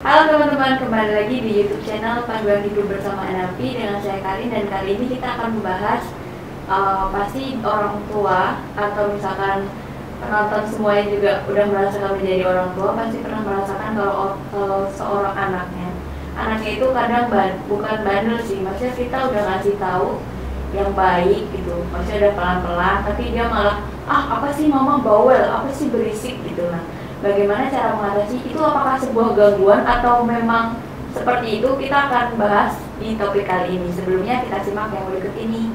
Halo teman-teman, kembali lagi di YouTube channel Panduan Hidup bersama NLP dengan saya Karin, dan kali ini kita akan membahas pasti orang tua atau misalkan penonton semuanya juga udah merasakan menjadi orang tua, pasti pernah merasakan kalau seorang anaknya itu kadang bukan bandel sih, maksudnya kita udah ngasih tahu yang baik gitu, maksudnya udah pelan-pelan, tapi dia malah apa sih mama bawel, apa sih berisik gitu. Nah, bagaimana cara mengatasi itu? Apakah sebuah gangguan atau memang seperti itu? Kita akan bahas di topik kali ini. Sebelumnya kita simak yang berikut ini.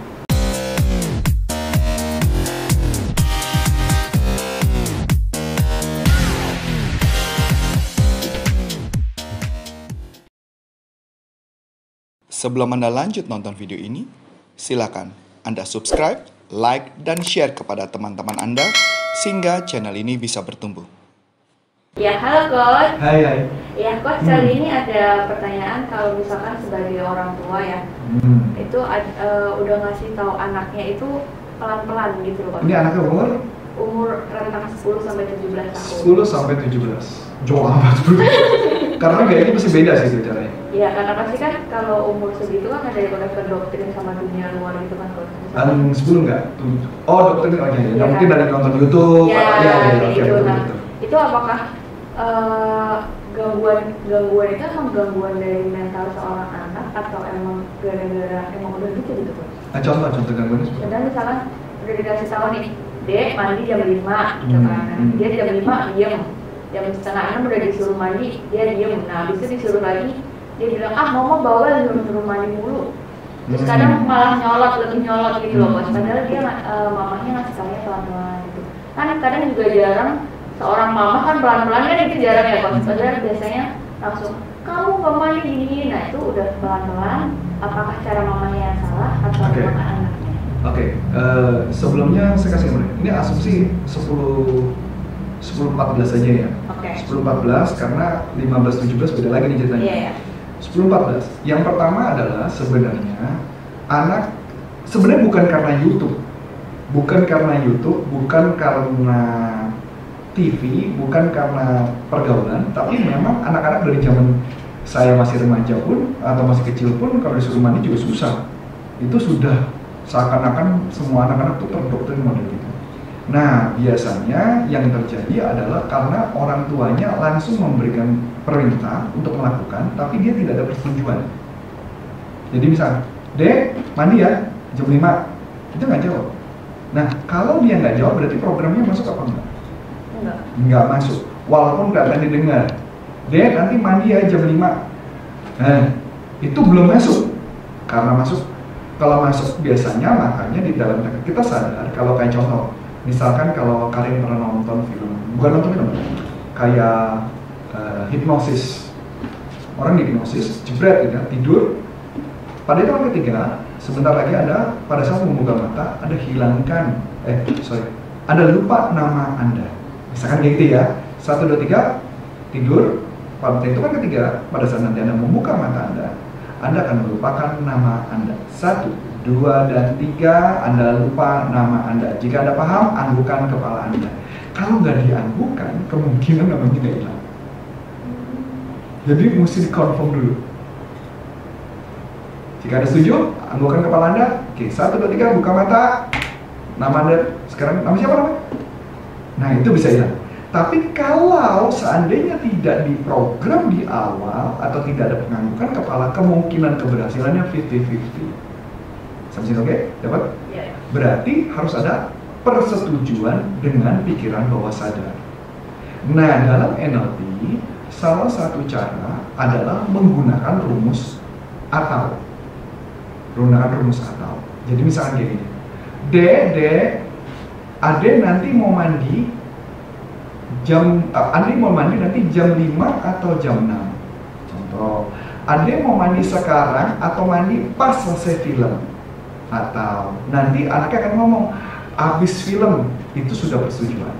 Sebelum Anda lanjut nonton video ini, silakan Anda subscribe, like, dan share kepada teman-teman Anda sehingga channel ini bisa bertumbuh. Ya, halo Coach. Hai. Ya, Coach, kali ini ada pertanyaan. Kalau misalkan sebagai orang tua ya, itu udah ngasih tahu anaknya itu pelan-pelan gitu loh, Coach. Ini anaknya Umur rentang 10 sampai 17 tahun. 10 sampai 17. Jauh amat bro. Karena kayaknya pasti beda sih itu caranya. Iya, karena pasti kan kalau umur segitu kan ada yang udah terdoktrin sama dunia luar gitu kan, Coach. Sebelum nggak? Oh, doktrin aja ya. Nggak mungkin dari nonton YouTube. Gitu. Nah, itu apakah gangguan itu emang gangguan dari mental seorang anak atau emang gara-gara emang udah gitu gitu, Coach? Nah, contoh gangguannya seperti Dan misalkan udah dikasih tahu nih, Dek mandi jam 5 gitu kan. Dia jam 5 diem, jam setengah 6 udah disuruh mandi, dia diem. Nah, habis itu disuruh lagi, dia bilang, mama bawel suruh mandi mulu. Terus kadang malah lebih nyolot gitu loh, Coach. Padahal dia mamanya ngasih taunya pelan-pelan gitu. Kan kadang juga jarang seorang mama kan pelan-pelan kan, itu jarang ya, Coach. Padahal biasanya langsung kamu gak mandi gini. Nah, itu udah pelan-pelan. Apakah cara mamanya yang salah atau memang anaknya? Sebelumnya saya kasih nomor. Ini asumsi 10-14 aja ya. 10-14 karena 15-17 beda lagi nih ceritanya. Iya. 10-14. Yang pertama adalah sebenarnya anak sebenarnya bukan karena YouTube, bukan karena TV, bukan karena pergaulan, tapi memang anak-anak dari zaman saya masih remaja pun atau masih kecil pun kalau disuruh mandi juga susah. Itu sudah seakan-akan semua anak-anak tuh terdoktrin model gitu. Nah, biasanya yang terjadi adalah karena orang tuanya langsung memberikan perintah untuk melakukan, tapi dia tidak ada persetujuan. Jadi misal, Dek, mandi ya, jam 5, itu nggak jawab. Nah, kalau dia nggak jawab, berarti programnya masuk apa enggak? Nggak masuk, walaupun kelihatan didengar. Dek, nanti mandi ya jam 5. Nah, itu belum masuk. Karena masuk, kalau masuk biasanya makanya di dalam kita sadar, kalau kayak contoh, misalkan kalau kalian pernah nonton film, bukan nonton film, kayak hipnosis, orang hipnosis, jebret gitu, tidur, pada itu ketiga, sebentar lagi ada, pada saat membuka mata, ada lupa nama Anda, misalkan kayak gitu ya, 1, 2, 3, tidur, pada itu kan ketiga, pada saat nanti Anda membuka mata Anda akan melupakan nama Anda. 1, 2, dan 3, Anda lupa nama Anda. Jika Anda paham, anggukan kepala Anda. Kalau nggak dianggukan, kemungkinan namanya nggak hilang. Jadi mesti dikonfirm dulu. Jika Anda setuju, anggukan kepala Anda. Oke, 1, 2, 3, buka mata. Nama Anda, sekarang nama siapa namanya? Nah, itu bisa hilang. Tapi kalau seandainya tidak diprogram di awal atau tidak ada penganggukan kepala, kemungkinan keberhasilannya 50-50. Sampai sini oke? Dapat? Yeah. Berarti harus ada persetujuan dengan pikiran bawah sadar. Nah, dalam NLP, salah satu cara adalah menggunakan rumus atau. Jadi misalkan kayak gini. Dek, Ade nanti mau mandi nanti jam 5 atau jam 6. Contoh, Ade mau mandi sekarang atau mandi pas selesai film. Atau nanti anaknya akan ngomong, abis film, itu sudah persetujuan.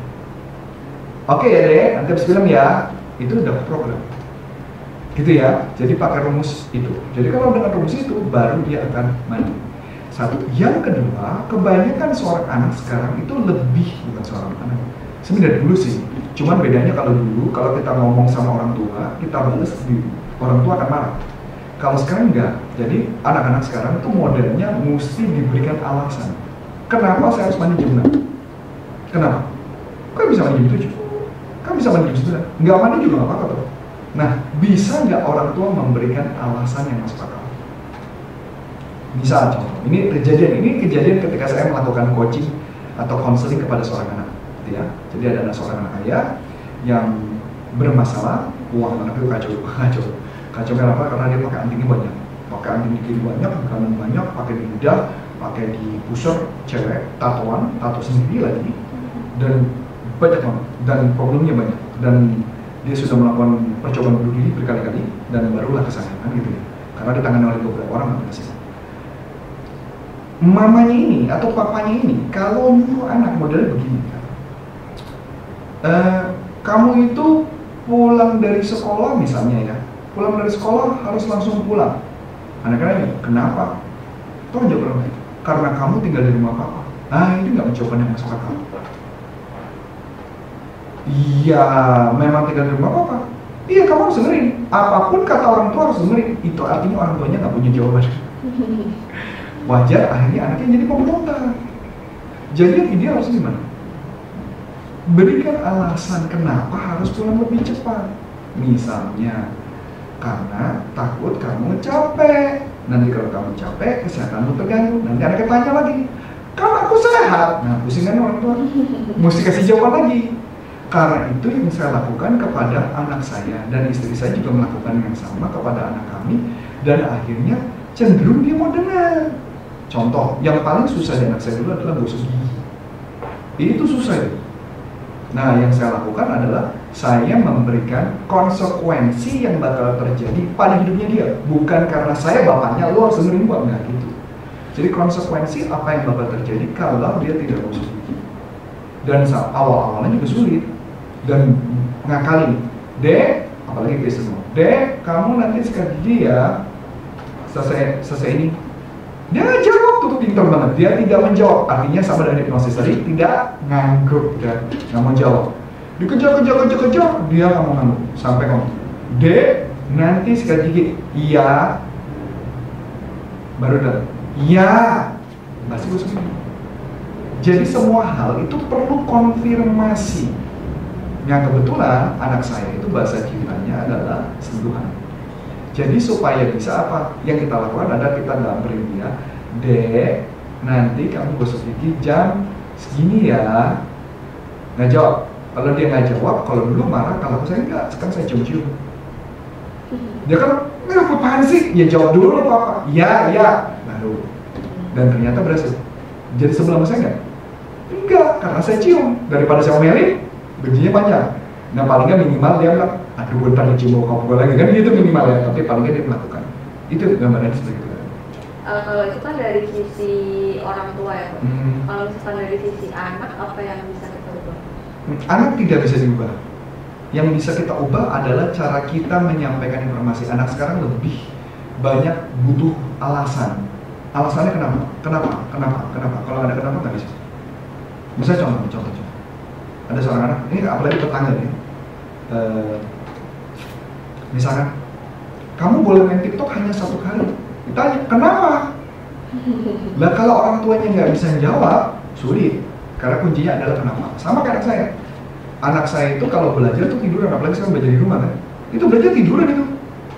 Oke ya Dek, nanti abis film ya, itu udah program. Gitu ya, jadi pakai rumus itu. Jadi kalau dengan rumus itu, baru dia akan mandi. Satu. Yang kedua, kebanyakan seorang anak sekarang itu bukan seorang anak, sebenarnya dulu sih, Cuman bedanya kalau dulu, kalau kita ngomong sama orang tua, kita balas, orang tua akan marah. Kalau sekarang enggak. Jadi anak-anak sekarang itu modelnya mesti diberikan alasan. Kenapa saya harus mandi jam 6? Kenapa? Kan bisa mandi jam 7? Kan bisa mandi jam 9? Nggak mandi juga nggak apa-apa tuh. Nah, bisa nggak orang tua memberikan alasan yang masuk akal? Misal contoh, ini kejadian ketika saya melakukan coaching atau counseling kepada seorang anak, gitu ya. Jadi ada seorang anak ayah yang bermasalah, wah anak itu kacau kenapa? Karena dia pakai antingnya banyak, pakai anting di kiri banyak, di kanan banyak, pakai di lidah, pakai di pusar, cewek, tato sendiri lagi, dan banyak banget, dan problemnya banyak, dan dia sudah melakukan percobaan bunuh diri berkali-kali, dan barulah kesayangan gitu ya, karena ditangani oleh beberapa orang aplikasi. Mamanya ini atau papanya ini kalau nyuruh anak modelnya begini, kamu itu pulang dari sekolah misalnya ya, pulang dari sekolah harus langsung pulang. Anak-anaknya, kenapa? Tolong jawab orang, karena kamu tinggal di rumah papa. Ini nggak jawaban yang masuk akal. Iya, memang tinggal di rumah papa. Iya, kamu harus dengerin. Apapun kata orang tua harus dengerin. Itu artinya orang tuanya nggak punya jawaban. Wajar akhirnya anaknya jadi pemberontak. Jadi dia harus gimana? Berikan alasan kenapa harus pulang lebih cepat. Misalnya, karena takut kamu capek. Nanti kalau kamu capek, kesehatanmu terganggu. Nanti anaknya tanya lagi, kan aku sehat. Nah, pusing kan orang tua. Mesti kasih jawaban lagi. Karena itu yang saya lakukan kepada anak saya, dan istri saya juga melakukan yang sama kepada anak kami, dan akhirnya cenderung dia mau dengar. Contoh, yang paling susah di anak saya dulu adalah gosok gigi. Itu susah ya. Nah, yang saya lakukan adalah saya memberikan konsekuensi yang bakal terjadi pada hidupnya dia. Bukan karena saya bapaknya, lo harus dengerin gua, enggak gitu. Jadi konsekuensi apa yang bakal terjadi kalau dia tidak gosok gigi. Dan awal-awalnya juga sulit. Dan ngakalin, Dek, apalagi Kristen, Dek, kamu nanti sikat gigi ya, selesai ini. Dia nggak jawab, tuh pintar banget. Dia tidak menjawab. Artinya sama dengan hipnosis tadi, tidak ngangguk dan nggak mau jawab. Dikejar, dia nggak mau ngangguk. Sampai ngomong, Dek, nanti sikat gigi. Iya. Baru datang. Iya. Masih gosok gigi. Jadi semua hal itu perlu konfirmasi. Yang kebetulan anak saya itu bahasa cintanya adalah sentuhan. Jadi supaya bisa apa? Yang kita lakukan adalah kita gambarin dia, Dek, nanti kamu gosok gigi jam segini ya. Nggak jawab. Kalau dia nggak jawab, kalau dulu marah, kalau saya enggak, sekarang saya cium-cium. Dia kan, apaan sih? Ya jawab dulu Papa. Ya. Baru. Dan ternyata berhasil. Jadi sebelah saya enggak? Enggak, karena saya cium. Daripada saya omelin, gajinya panjang. Nah paling nggak minimal dia bilang, aduh bentar cium bau gue lagi, kan itu minimal ya. Tapi paling nggak dia melakukan. Itu gambarannya seperti itu. Kalau itu kan dari sisi orang tua ya, kalau misalkan dari sisi anak, apa yang bisa kita ubah? Anak tidak bisa diubah. Yang bisa kita ubah adalah cara kita menyampaikan informasi. Anak sekarang lebih banyak butuh alasan. Alasannya kenapa? Kalau ada kenapa nggak bisa. Misalnya contoh. Ada seorang anak, ini apalagi tetangga nih. Misalkan, kamu boleh main TikTok hanya 1 kali. Ditanya, kenapa? Lah kalau orang tuanya nggak bisa jawab, sulit. Karena kuncinya adalah kenapa. Sama kayak anak saya. Anak saya itu kalau belajar tuh tiduran, apalagi sekarang belajar di rumah kan. Itu belajar tiduran itu.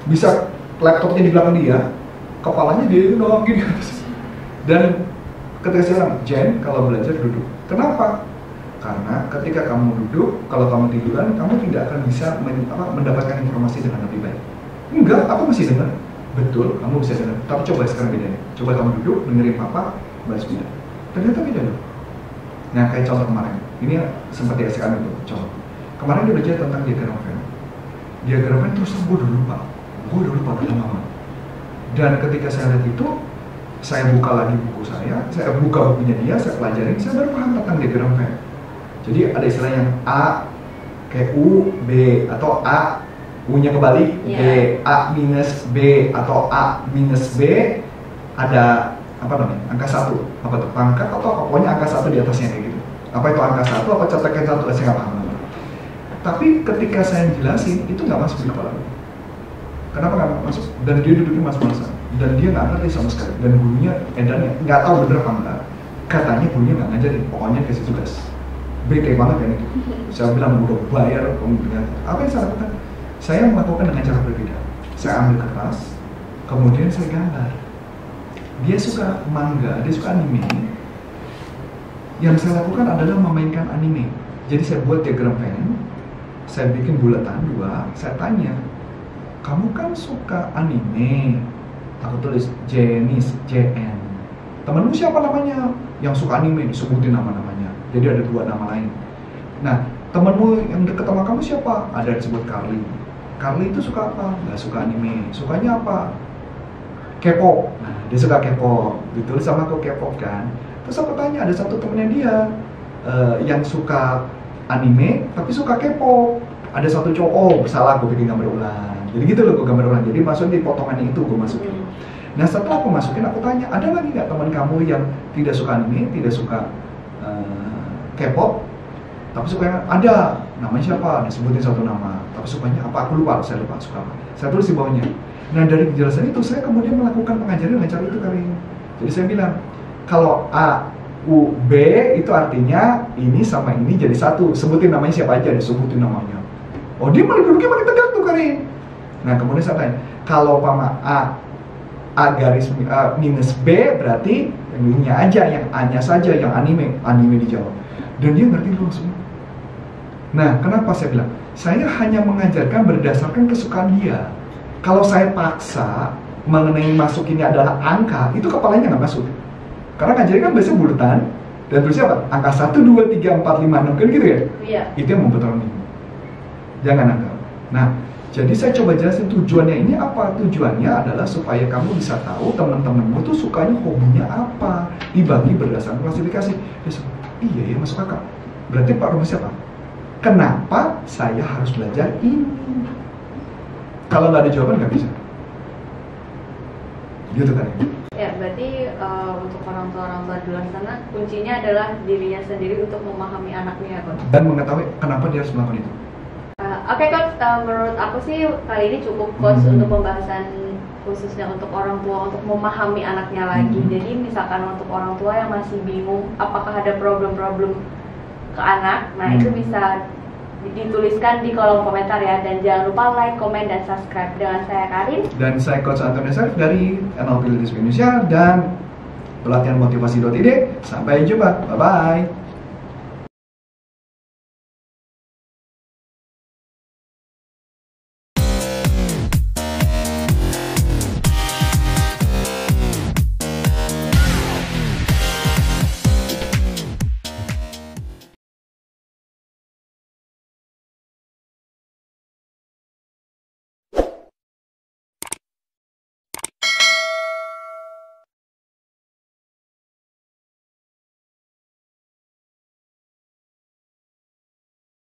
Bisa laptopnya di belakang dia, kepalanya dia itu doang gini. Dan ketika saya bilang, Jen, kalau belajar duduk. Kenapa? Karena ketika kamu duduk, kalau kamu tiduran, kamu tidak akan bisa mendapatkan informasi dengan lebih baik. Enggak, aku masih dengar. Betul, kamu bisa dengar. Tapi coba sekarang bedanya. Coba kamu duduk, dengerin papa, balas beda. Ternyata beda loh. Nah, kayak contoh kemarin. Ini seperti SKM itu, contoh. Kemarin dia belajar tentang diagram Venn. Diagram Venn terus gue udah lupa udah lama. Dan ketika saya lihat itu, saya buka lagi buku saya buka bukunya dia, saya pelajarin, saya baru paham tentang diagram Venn. Jadi ada istilah yang A kayak U, B, atau A, U-nya kebalik, B, A minus B, atau A minus B, ada apa namanya, angka 1, apa tuh, pangkat atau apa, pokoknya angka 1 di atasnya kayak gitu. Apa itu angka 1, apa cetakan 1, saya nggak paham. Tapi ketika saya jelasin, itu nggak masuk di kepala. Kenapa nggak masuk? Dan dia duduknya mas-masan, dan dia nggak ngerti sama sekali. Dan gurunya, edannya nggak tahu bener apa enggak. Katanya gurunya nggak ngajarin, pokoknya kasih tugas. Bete banget kan itu. Saya bilang udah bayar, apa yang saya lakukan? Saya melakukan dengan cara berbeda. Saya ambil kertas, kemudian saya gambar. Dia suka manga, dia suka anime. Yang saya lakukan adalah memainkan anime. Jadi saya buat diagram pen, saya bikin bulatan 2, saya tanya, kamu kan suka anime? Aku tulis Jenis, JN. Temenmu siapa namanya? Yang suka anime, disebutin nama-namanya. Jadi ada 2 nama lain. Nah, temenmu yang deket sama kamu siapa? Ada yang disebut Carly. Carly itu suka apa? Nggak suka anime. Sukanya apa? K-pop. Nah, dia suka K-pop. Ditulis sama aku K-pop kan. Terus aku tanya, ada satu temennya dia yang suka anime tapi suka K-pop. Ada satu cowok, oh salah, gue bikin gambar ulang. Jadi gitu loh, gue gambar ulang. Jadi maksudnya di potongannya itu gue masukin. Nah setelah aku masukin, aku tanya, ada lagi nggak teman kamu yang tidak suka anime, tidak suka K-pop, tapi suka yang ada, namanya siapa? Disebutin satu nama, tapi sukanya apa? Aku lupa, saya lupa suka apa. Saya tulis di bawahnya. Nah dari penjelasan itu, saya kemudian melakukan pengajaran dengan cara itu kali. Jadi saya bilang, kalau A, U, B itu artinya ini sama ini jadi satu. Sebutin namanya siapa aja, disebutin namanya. Oh dia malah duduknya makin tegak tuh Karin. Nah kemudian saya tanya, kalau pama A garis minus B berarti yang ini aja, yang A-nya saja, yang anime dijawab. Dan dia ngerti langsung. Nah kenapa saya bilang? Saya hanya mengajarkan berdasarkan kesukaan dia. Kalau saya paksa mengenai masukinnya adalah angka, itu kepalanya nggak masuk. Karena ngajarin kan biasanya bulatan, dan tulisnya apa? Angka 1, 2, 3, 4, 5, 6, kan gitu ya? Iya. Itu yang membuat orang bingung. Jangan angka. Nah, jadi saya coba jelasin tujuannya ini apa? Tujuannya adalah supaya kamu bisa tahu teman-temanmu tuh sukanya, hobinya apa, dibagi berdasarkan klasifikasi. Iya ya, masuk akal. Berarti Pak Romi siapa? Kenapa saya harus belajar ini? Kalau nggak ada jawaban nggak bisa. Gitu kan? Ya, berarti untuk orang tua di luar sana kuncinya adalah dirinya sendiri untuk memahami anaknya, Coach. Dan mengetahui kenapa dia harus melakukan itu. Oke, Coach, menurut aku sih kali ini cukup, Coach, untuk pembahasan khususnya untuk orang tua untuk memahami anaknya lagi. Jadi misalkan untuk orang tua yang masih bingung apakah ada problem-problem ke anak, nah itu bisa dituliskan di kolom komentar ya, dan jangan lupa like, komen, dan subscribe. Dengan saya Karin dan saya Coach Anthony Sarif dari NLP Leadership Indonesia dan pelatihan motivasi.id. Sampai jumpa, bye bye.